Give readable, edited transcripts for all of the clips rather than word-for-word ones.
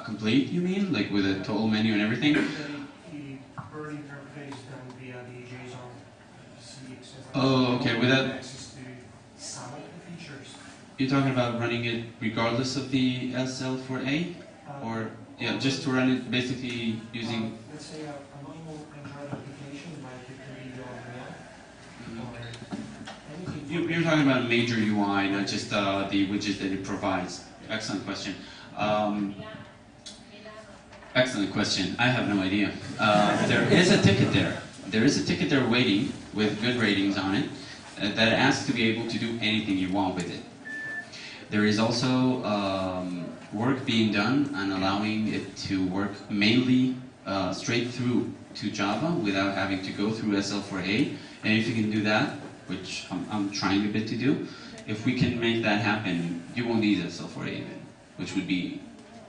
complete, you mean? Like with a total menu and everything? The Perl interface done via the JSON CXS. Oh, okay, without access to some of the features. You're talking about running it regardless of the SL4A? Or, yeah, just to run it basically using... let's say a normal Android application like it could be or anything. You're talking about a major UI, not just the widget that it provides. Excellent question. Excellent question. I have no idea. There is a ticket there. There is a ticket there waiting with good ratings on it that asks to be able to do anything you want with it. There is also work being done on allowing it to work mainly straight through to Java without having to go through SL4A. And if you can do that, which I'm trying a bit to do, if we can make that happen, you won't need SL4A even, which would be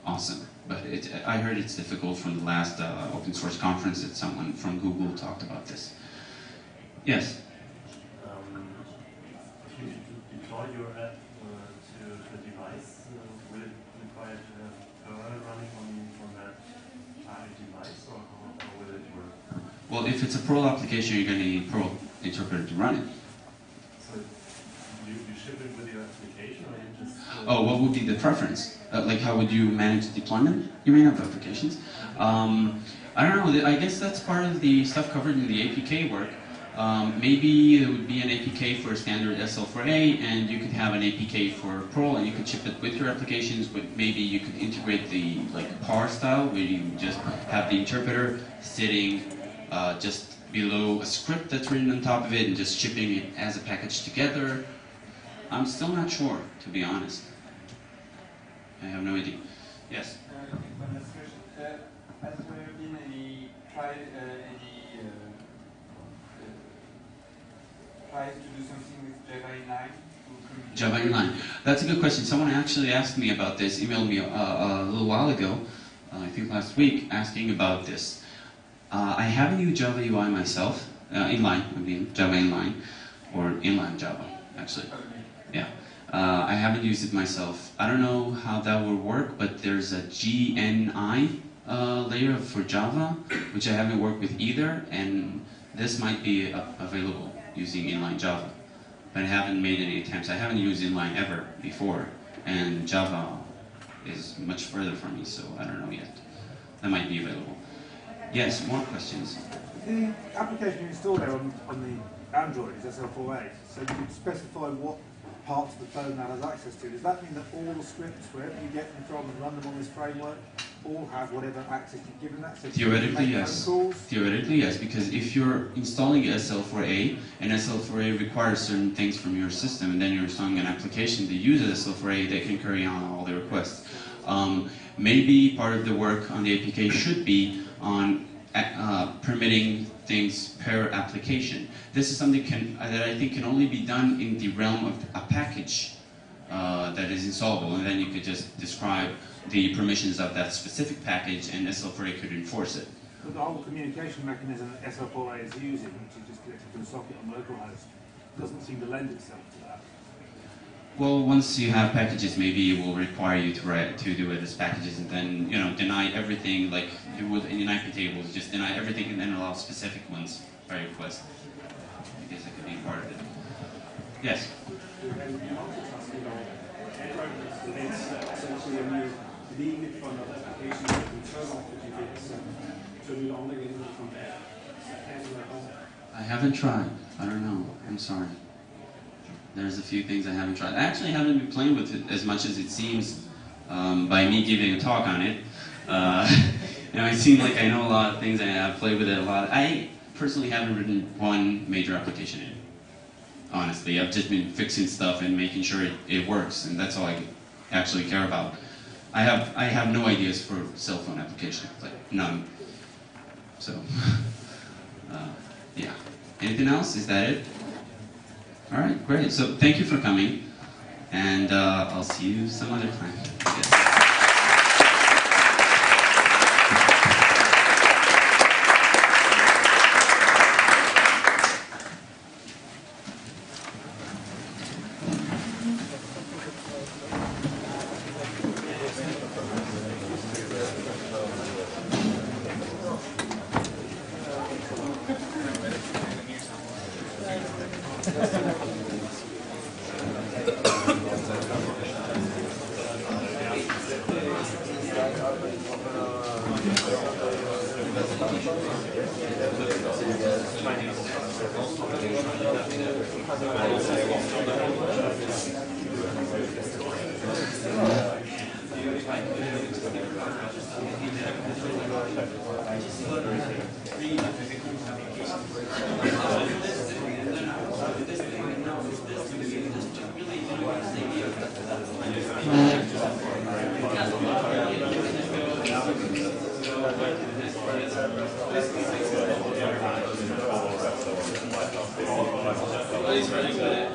awesome. But I heard it's difficult from the last open source conference that someone from Google talked about this. Yes? If you deploy your app to the device, will it require to have Perl running on that target device, or how will it work? Well, if it's a Perl application, you're going to need Perl interpreter to run it. So you ship it with your application, or you just... Oh, what would be the preference? Like, how would you manage deployment? You may have applications. I don't know. I guess that's part of the stuff covered in the APK work. Maybe there would be an APK for standard SL4A, and you could have an APK for Perl, and you could ship it with your applications. But maybe you could integrate the PAR style, where you just have the interpreter sitting just below a script that's written on top of it, and just shipping it as a package together. I'm still not sure, to be honest. I have no idea. Yes? One last question. Has there been any tries to do something with Java inline? Java inline. That's a good question. Someone actually asked me about this, emailed me a little while ago, I think last week, asking about this. I haven't used Java UI myself, inline, I mean Java inline, or inline Java, actually. Yeah. I haven't used it myself. I don't know how that would work, but there's a GNI layer for Java, which I haven't worked with either, and this might be available using inline Java. But I haven't made any attempts. I haven't used inline ever before, and Java is much further from me, so I don't know yet. That might be available. Yes, more questions? The application you install there on the Android is SL4A, so you could specify what parts of the phone that has access to. Does that mean that all the scripts, wherever you get them from and run them on this framework, all have whatever access you've given that? So theoretically, yes. Theoretically, yes, because if you're installing SL4A, and SL4A requires certain things from your system, and then you're installing an application that uses SL4A, they can carry on all the requests. Maybe part of the work on the APK should be on permitting things per application. This is something that I think can only be done in the realm of a package that is installable, and then you could just describe the permissions of that specific package, and SL4A could enforce it. But the whole communication mechanism that SL4A is using, which is just connected to a socket on localhost, doesn't seem to lend itself to that. Well, once you have packages, maybe it will require you to do it as packages, and then deny everything like you would in an IP tables. Just deny everything and then allow specific ones by request. I guess that could be part of it. Yes. I haven't tried. I don't know. I'm sorry. There's a few things I haven't tried. I actually haven't been playing with it as much as it seems by me giving a talk on it. It seems like I know a lot of things and I've played with it a lot. I personally haven't written one major application in it. Honestly, I've just been fixing stuff and making sure it works, and that's all I actually care about. I have no ideas for cell phone applications, like none. So, yeah. Anything else? Is that it? All right, great. So thank you for coming, and I'll see you some other time. Yes. He's really good.